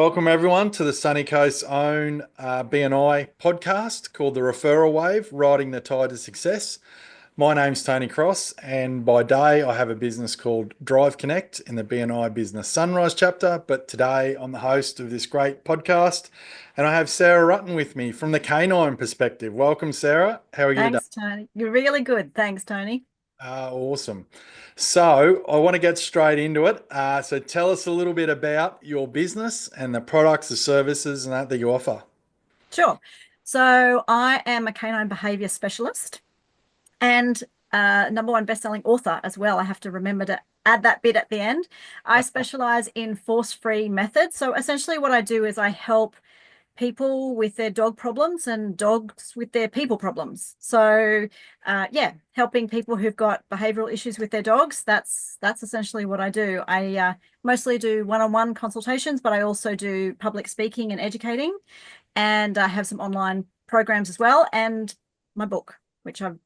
Welcome everyone to the Sunny Coast's own BNI podcast called the Referral Wave, Riding the Tide to Success. My name's Tony Cross, and by day I have a business called Drive Connect in the BNI Business Sunrise chapter. But today I'm the host of this great podcast, and I have Sarah Rutten with me from the canine perspective. Welcome, Sarah. How are you today? Thanks, Tony. You're really good. Thanks, Tony. Awesome. So I want to get straight into it. So tell us a little bit about your business and the products, the services, and that you offer. Sure. So I am a canine behavior specialist and number one best-selling author as well. I have to remember to add that bit at the end. I specialize in force-free methods. So essentially what I do is I help people with their dog problems and dogs with their people problems. So yeah, helping people who've got behavioral issues with their dogs. That's essentially what I do. I mostly do one-on-one consultations, but I also do public speaking and educating. And I have some online programs as well, and my book, which I've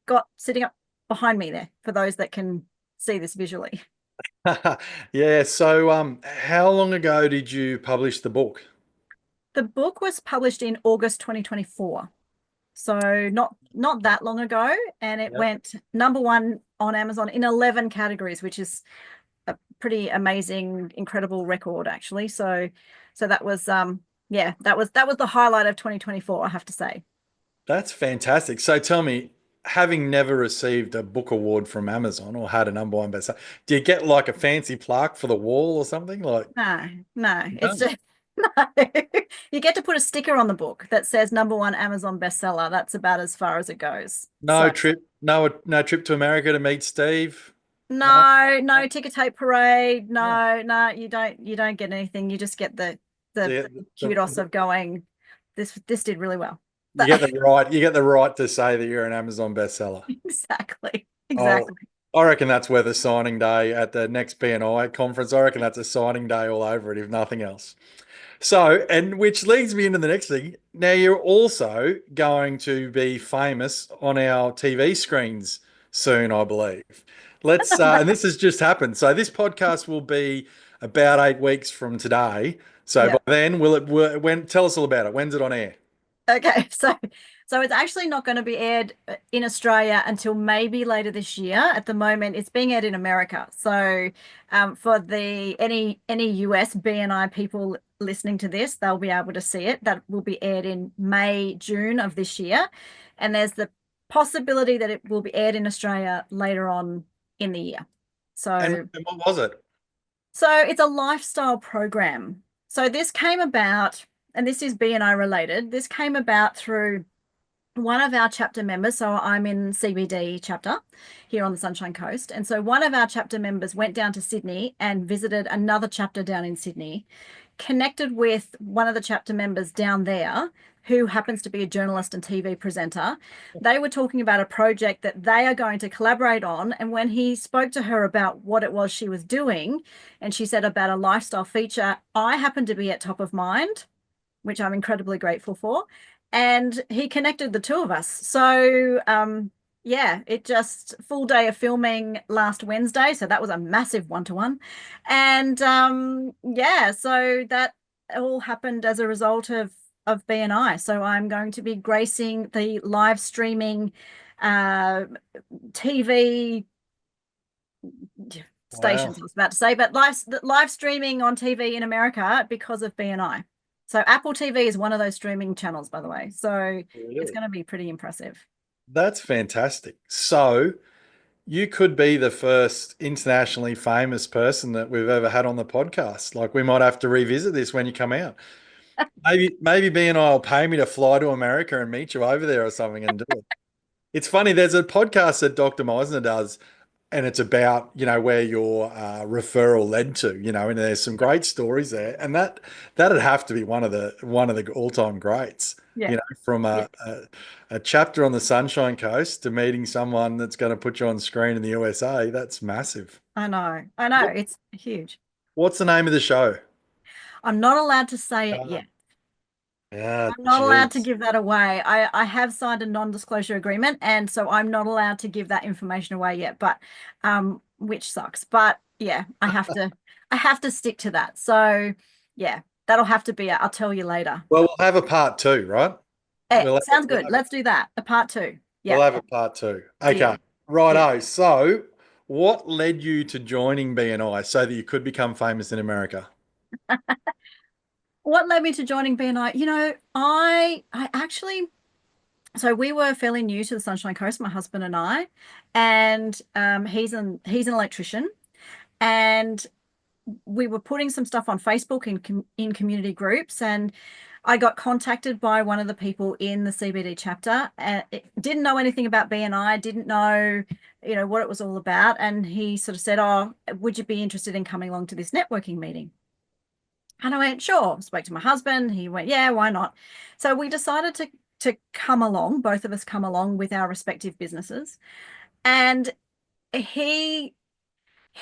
got sitting up behind me there for those that can see this visually. Yeah. So, how long ago did you publish the book? The book was published in August 2024. So not that long ago, and it Yeah. went number one on Amazon in 11 categories, which is a pretty amazing, incredible record actually. So that was yeah, that was the highlight of 2024, I have to say. That's fantastic. So tell me, having never received a book award from Amazon or had a number one bestseller, do you get like a fancy plaque for the wall or something? Like, No, no, you it's don't? just no. You get to put a sticker on the book that says number one Amazon bestseller. That's about as far as it goes. No So trip, no trip to America to meet Steve. No. no, no ticker tape parade. No, no, you don't get anything. You just get the The, kudos of going, this did really well. you get the right to say that you're an Amazon bestseller. Exactly. Oh, Exactly. I reckon that's worth a signing day at the next BNI conference. I reckon that's a signing day all over it, if nothing else. So, and which leads me into the next thing. Now, you're also going to be famous on our TV screens soon, I believe. And this has just happened. So, this podcast will be about 8 weeks from today. So, by Yeah. then, tell us all about it. When's it on air? Okay. So it's actually not going to be aired in Australia until maybe later this year. At the moment, it's being aired in America. So for the any US BNI people listening to this, they'll be able to see it. That will be aired in May, June of this year. And there's the possibility that it will be aired in Australia later on in the year. So And what was it? So it's a lifestyle program. So this came about, and this is BNI related. This came about through one of our chapter members. So I'm in CBD chapter here on the Sunshine Coast. And so one of our chapter members went down to Sydney and visited another chapter down in Sydney, connected with one of the chapter members down there who happens to be a journalist and TV presenter. They were talking about a project that they are going to collaborate on. And when he spoke to her about what it was she was doing, and she said about a lifestyle feature, I happened to be at top of mind, which I'm incredibly grateful for. And he connected the two of us. So yeah, it just full day of filming last Wednesday. So that was a massive one-to-one. And yeah, so that all happened as a result of BNI. So I'm going to be gracing the live streaming uh, TV stations, Wow. I was about to say, but live streaming on TV in America because of BNI. So Apple TV is one of those streaming channels, by the way. So it's Really? going to be pretty impressive. That's fantastic. So, you could be the first internationally famous person that we've ever had on the podcast. Like, we might have to revisit this when you come out. Maybe B and I will pay me to fly to America and meet you over there or something and do it. It's funny. There's a podcast that Dr. Meisner does, and it's about, where your referral led to, and there's some great stories there, and that'd have to be one of the all-time greats, Yeah. from Yeah. a chapter on the Sunshine Coast to meeting someone that's going to put you on screen in the USA. That's massive. I know. I know. What, It's huge. what's the name of the show? I'm not allowed to say it Uh, yet. yeah, I'm not allowed to geez. give that away. I have signed a non-disclosure agreement, and so I'm not allowed to give that information away yet, but which sucks. But yeah, I have to stick to that. So yeah. That'll have to be it. I'll tell you later. Well, we'll have a part two, right? Eh, We'll have, sounds good. Let's do that. A part two. we'll Yeah, have a part two. Okay. deal. Deal. Righto. So, what led you to joining BNI so that you could become famous in America? What led me to joining BNI? I actually so we were fairly new to the Sunshine Coast, my husband and I, and he's an electrician, and we were putting some stuff on Facebook in community groups, and I got contacted by one of the people in the CBD chapter, and didn't know anything about BNI, didn't know, what it was all about, and he sort of said, "Oh, would you be interested in coming along to this networking meeting?" And I went, "Sure." Spoke to my husband. He went, "Yeah, why not?" So we decided to come along, both of us come along with our respective businesses. And he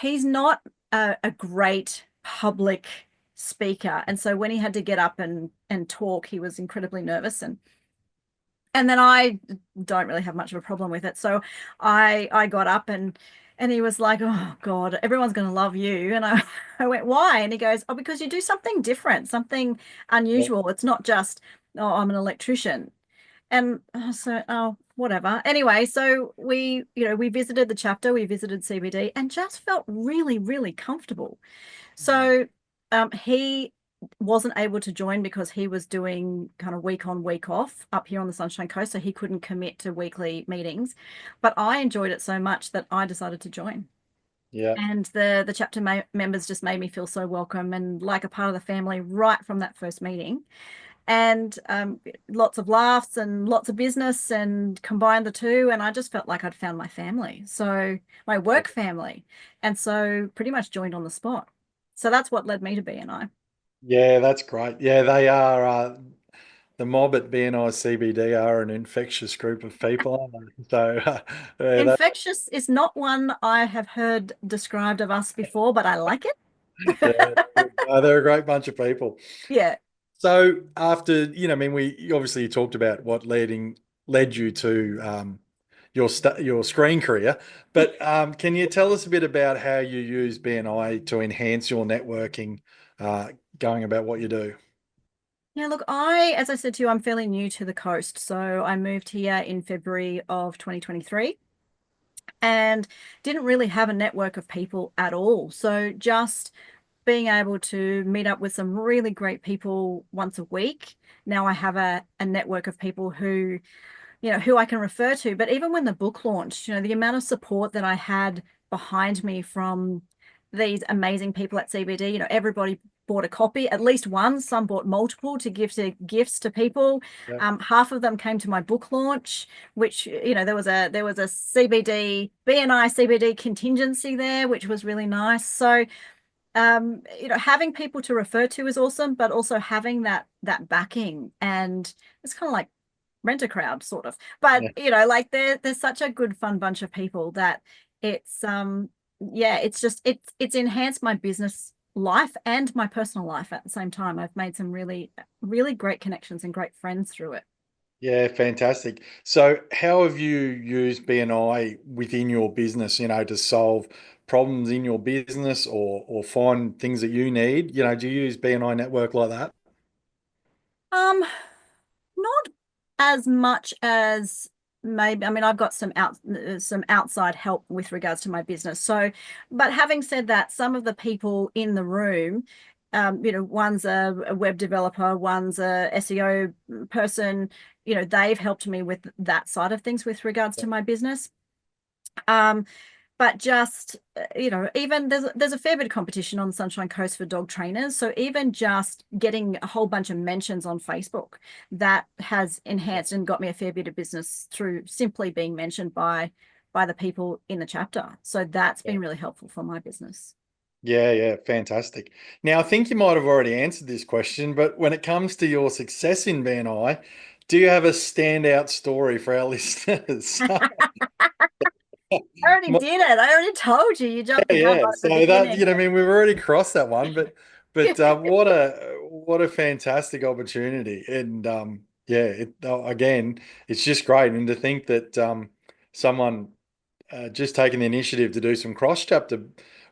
he's not a great public speaker. And so when he had to get up and talk, he was incredibly nervous. And then I don't really have much of a problem with it. So I got up and he was like, "Oh God, everyone's going to love you." And I went, "Why?" And he goes, "Oh, because you do something different, something Yeah. unusual. It's not just, oh, I'm an electrician." And so, oh, whatever. Anyway, so we visited the chapter, we visited CBD, and just felt really, really comfortable. So he wasn't able to join because he was doing kind of week on, week off up here on the Sunshine Coast, so he couldn't commit to weekly meetings. But I enjoyed it so much that I decided to join. Yeah. And the chapter members just made me feel so welcome and like a part of the family right from that first meeting. And lots of laughs and lots of business and combined the two. And I just felt like I'd found my family. So my work family. And so pretty much joined on the spot. So that's what led me to BNI. Yeah, that's great. Yeah, they are the mob at BNI CBD are an infectious group of people, aren't they? So yeah, that, Infectious is not one I have heard described of us before, but I like yeah, it. they're a great bunch of people. Yeah. So after, I mean, we obviously talked about what led you to your screen career, but can you tell us a bit about how you use BNI to enhance your networking, uh, going about what you do? Yeah, look, as I said to you, I'm fairly new to the coast. So I moved here in February of 2023 and didn't really have a network of people at all. So just being able to meet up with some really great people once a week. Now I have a network of people who I can refer to. But even when the book launched, the amount of support that I had behind me from these amazing people at CBD, everybody bought a copy, at least one, some bought multiple to give to gifts to people. Yeah, Half of them came to my book launch, which, there was a CBD, BNI CBD contingency there, which was really nice. So having people to refer to is awesome, but also having that backing, and it's kind of like rent a crowd sort of. But yeah, like there's such a good fun bunch of people that it's yeah, it's enhanced my business life and my personal life at the same time. I've made some really, really great connections and great friends through it. yeah, fantastic. So how have you used BNI within your business, to solve problems in your business or find things that you need? Do you use BNI network like that? Um, Not as much as maybe, I mean, I've got some outside help with regards to my business. So, but having said that, some of the people in the room, one's a web developer, one's a SEO person, they've helped me with that side of things with regards to my business. Um, but just even there's a fair bit of competition on the Sunshine Coast for dog trainers, so even just getting a whole bunch of mentions on Facebook, that has enhanced and got me a fair bit of business through simply being mentioned by the people in the chapter. So that's Yeah. been really helpful for my business. Yeah, yeah, fantastic. Now, I think you might have already answered this question, but when it comes to your success in BNI, do you have a standout story for our listeners? I already did it. I already told you. You jumped the gun Yeah, right at the so that, beginning. I mean, we've already crossed that one, but what a fantastic opportunity. And yeah, again, it's just great. And to think that someone just taking the initiative to do some cross chapter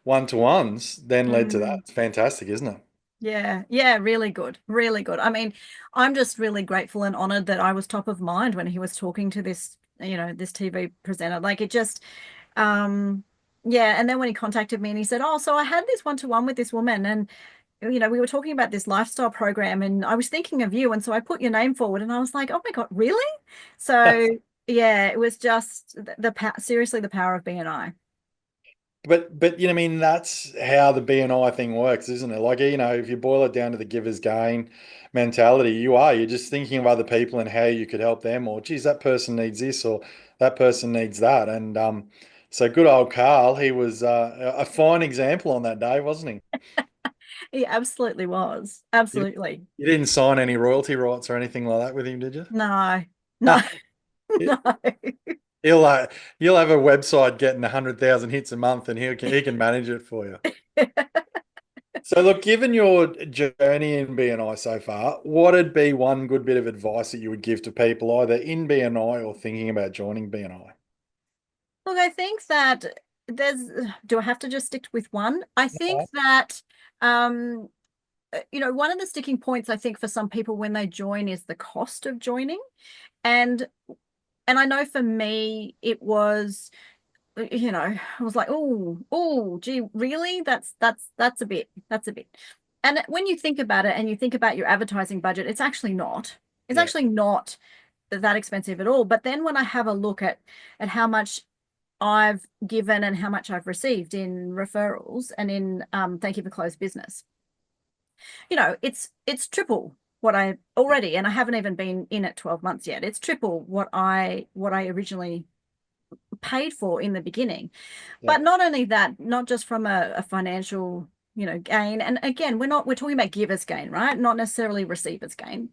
one-to-ones then led to that. Mm. It's fantastic, isn't it? Yeah, yeah, really good, really good. I mean, I'm just really grateful and honored that I was top of mind when he was talking to this, this TV presenter. Like it just, yeah. And then when he contacted me and he said, "Oh, so I had this one-to-one with this woman, and we were talking about this lifestyle program, and I was thinking of you, and so I put your name forward." And I was like, "Oh my God, really?" So yeah, it was just seriously the power of BNI. But I mean, that's how the BNI thing works, isn't it? Like, if you boil it down to the giver's gain mentality, you're just thinking of other people and how you could help them, or geez, that person needs this, or that person needs that. And so good old Carl, he was a fine example on that day, wasn't he? He absolutely was. You, Absolutely. you didn't sign any royalty rights or anything like that with him, did you? No, no, no. He'll you'll have a website getting 100,000 hits a month, and he can manage it for you. So look, given your journey in BNI so far, what'd be one good bit of advice that you would give to people either in BNI or thinking about joining BNI? Look, I think that there's, do I have to just stick with one? I think that, um, one of the sticking points I think for some people when they join is the cost of joining. And and I know for me it was, I was like, oh, gee, really? That's a bit. And when you think about it and you think about your advertising budget, it's actually not. It's Yeah, actually not that expensive at all. But then when I have a look at how much I've given and how much I've received in referrals and in thank you for closed business, it's triple what I yeah, already, and I haven't even been in it 12 months yet. It's triple what I originally paid for in the beginning. yeah, But not only that, not just from a financial, gain. And again, we're talking about givers gain, right? Not necessarily receivers gain.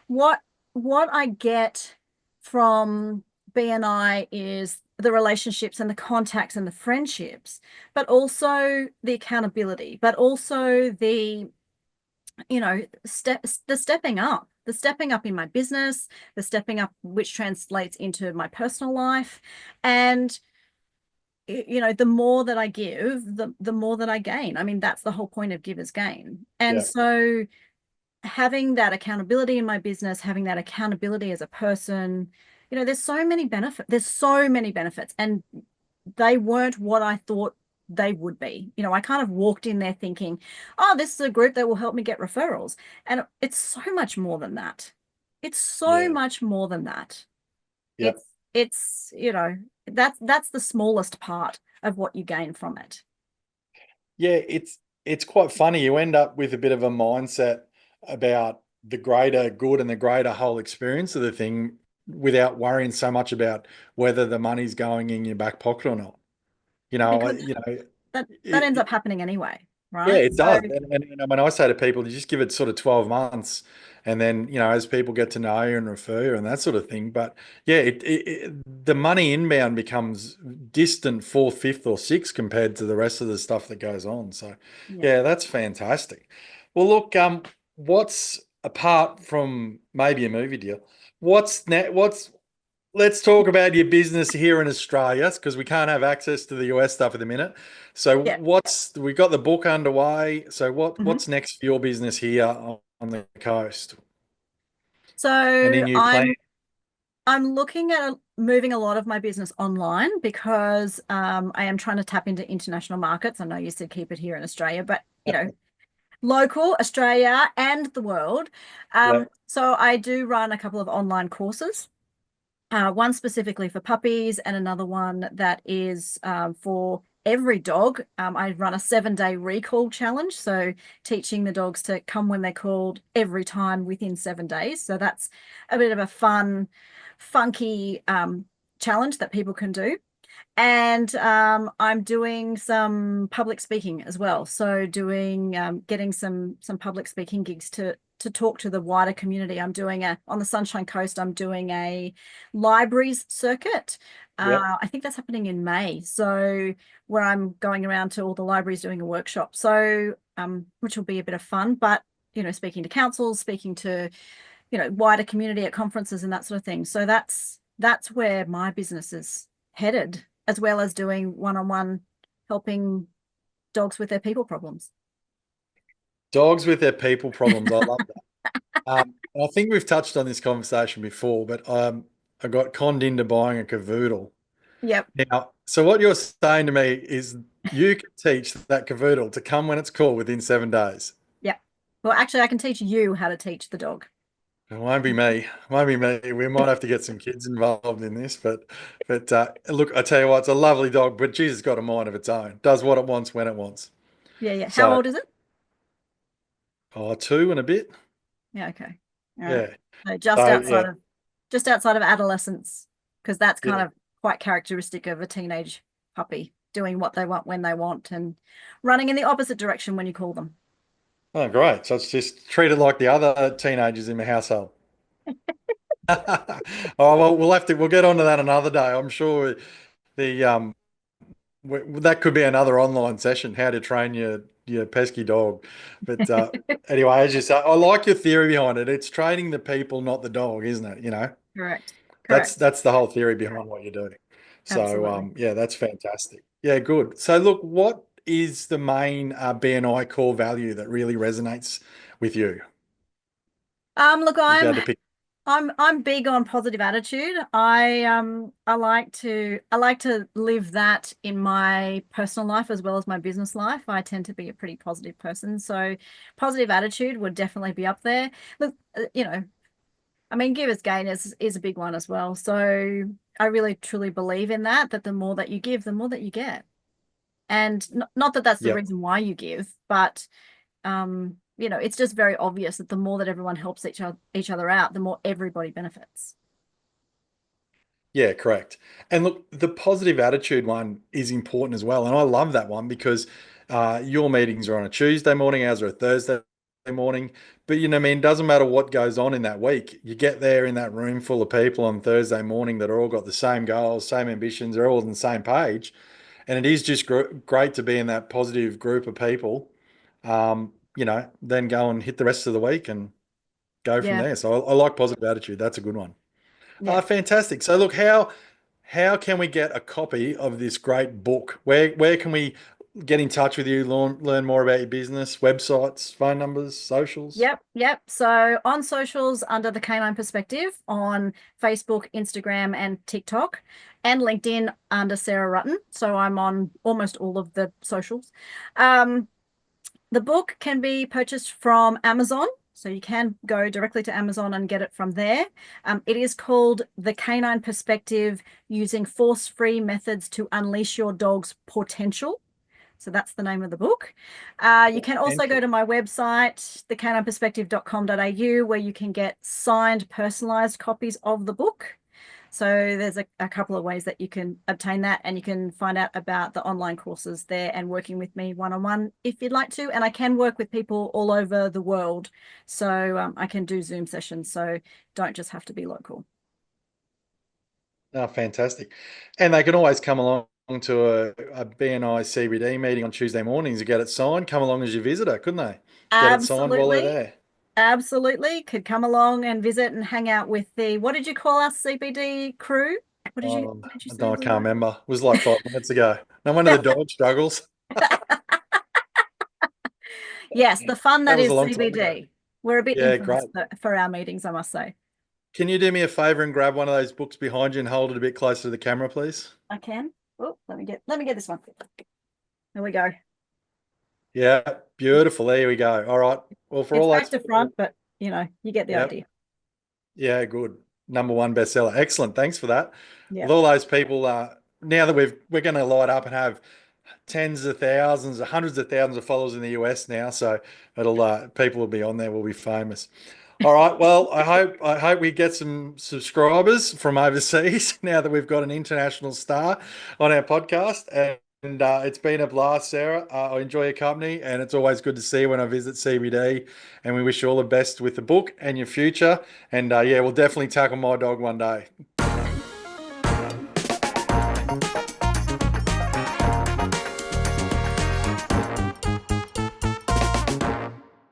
What what I get from BNI is the relationships and the contacts and the friendships, but also the accountability, but also the stepping up in my business, the stepping up which translates into my personal life. And the more that I give, the more that I gain. I mean, that's the whole point of givers gain. And yeah, so having that accountability in my business, having that accountability as a person, there's so many benefits, and they weren't what I thought they would be. I kind of walked in there thinking, oh, this is a group that will help me get referrals. And it's so much more than that. It's so yeah, much more than that. yeah. It's that's the smallest part of what you gain from it. Yeah, it's quite funny. You end up with a bit of a mindset about the greater good and the greater whole experience of the thing without worrying so much about whether the money's going in your back pocket or not. You know, Because you know, that ends up happening anyway, Yeah, right? it So does. And when I say to people, you just give it sort of 12 months and then, as people get to know you and refer you and that sort of thing. But yeah, the money inbound becomes distant fourth, fifth, or sixth compared to the rest of the stuff that goes on. So yeah. yeah, that's fantastic. Well, look, what's apart from maybe a movie deal, let's talk about your business here in Australia because we can't have access to the US stuff at the minute. So Yeah. we got the book underway. So Mhm. what's next for your business here on the coast? Any So new plan? I'm looking at moving a lot of my business online because I am trying to tap into international markets. I know you said keep it here in Australia, but local Australia and the world. Yeah, So I do run a couple of online courses. One specifically for puppies, and another one that is for every dog. I run a 7-day recall challenge, so teaching the dogs to come when they're called every time within 7 days. So that's a bit of a fun, funky challenge that people can do. And I'm doing some public speaking as well. So doing getting some public speaking gigs to talk to the wider community. I'm doing a on the Sunshine Coast. I'm doing a libraries circuit. yeah, I think that's happening in May. So where I'm going around to all the libraries doing a workshop. So which will be a bit of fun, but speaking to councils, speaking to wider community at conferences and that sort of thing. So that's where my business is headed, as well as doing one-on-one helping dogs with their people problems. Dogs with their people problems. I love that. I think we've touched on this conversation before, but I got conned into buying a cavoodle. Yep. Now, so what you're saying to me is you can teach that cavoodle to come when it's called within 7 days. Yep. Well, actually, I can teach you how to teach the dog. It won't be me. It won't be me. We might have to get some kids involved in this, but look, I tell you what, it's a lovely dog, but Jesus, it's got a mind of its own. Does what it wants when it wants. Yeah, yeah. How So, old is it? oh, two and a bit. Yeah, okay. All right. Yeah. So So yeah, just outside of adolescence, because that's kind yeah. of quite characteristic of a teenage puppy, doing what they want when they want and running in the opposite direction when you call them. Oh, great. So it's just treat it like the other teenagers in my household. Oh well, we'll get onto that another day. I'm sure the that could be another online session, how to train your pesky dog. But anyway, as you say, I like your theory behind it. It's training the people, not the dog, isn't it? Correct. That's Correct. that's the whole theory behind what you're doing. So Absolutely. yeah, that's fantastic. Yeah, good. So look, what is the main BNI core value that really resonates with you? Look, If you had to pick, I'm big on positive attitude. I like to live that in my personal life as well as my business life. I tend to be a pretty positive person, so positive attitude would definitely be up there. Look, I mean, givers gain is a big one as well. So I really truly believe in that the more that you give, the more that you get. And not that that's the yep. reason why you give, but it's just very obvious that the more that everyone helps each other out, the more everybody benefits. Yeah, correct. And look, the positive attitude one is important as well. And I love that one because your meetings are on a Tuesday morning, ours are a Thursday morning. But I mean, it doesn't matter what goes on in that week. You get there in that room full of people on Thursday morning that are all got the same goals, same ambitions, they're all on the same page. And it is just great to be in that positive group of people. Then go and hit the rest of the week and go from Yeah, there. So I like positive attitude. That's a good one. yeah. Fantastic. So look, how can we get a copy of this great book? Where can we get in touch with you, learn more about your business, websites, phone numbers, socials? Yep, yep. So on socials under the Canine Perspective on Facebook, Instagram, and TikTok, and LinkedIn under Sarah Rutten. So I'm on almost all of the socials. Um, the book can be purchased from Amazon. So you can go directly to Amazon and get it from there. It is called The Canine Perspective Using Force-Free Methods to Unleash Your Dog's Potential. So that's the name of the book. You can also go Potential. to my website, thecanineperspective.com.au, where you can get signed, personalized copies of the book. So there's a couple of ways that you can obtain that, and you can find out about the online courses there and working with me one-on-one if you'd like to. And I can work with people all over the world. So I can do Zoom sessions. So don't just have to be local. Oh, fantastic. And they can always come along to a BNI CBD meeting on Tuesday mornings to get it signed. Come along as your visitor, couldn't they? Get it signed while they're Absolutely. there. Absolutely. Could come along and visit and hang out with what did you call us, CBD crew? What did you say No, I we can't were? remember. It was like 5 minutes ago. No wonder the dog struggles. Yes, the fun That that was a is long time ago. CBD. We're a bit Yeah, infamous great. for our meetings, I must say. Can you do me a favor and grab one of those books behind you and hold it a bit closer to the camera, please? I can. Oh, let me get this one. There we go. Yeah, beautiful. There we go. All right. Well, for It's all back those to people, front, but you get the yep. idea. Yeah, good. Number one bestseller. Excellent. Thanks for that. Yeah. With all those people, now that we're going to light up and have tens of thousands, hundreds of thousands of followers in the US now, so it'll people will be on there. We'll be famous. All right. Well, I hope we get some subscribers from overseas now that we've got an international star on our podcast. And it's been a blast, Sarah. I enjoy your company, and it's always good to see you when I visit CBD. And we wish you all the best with the book and your future. And yeah, we'll definitely tackle my dog one day.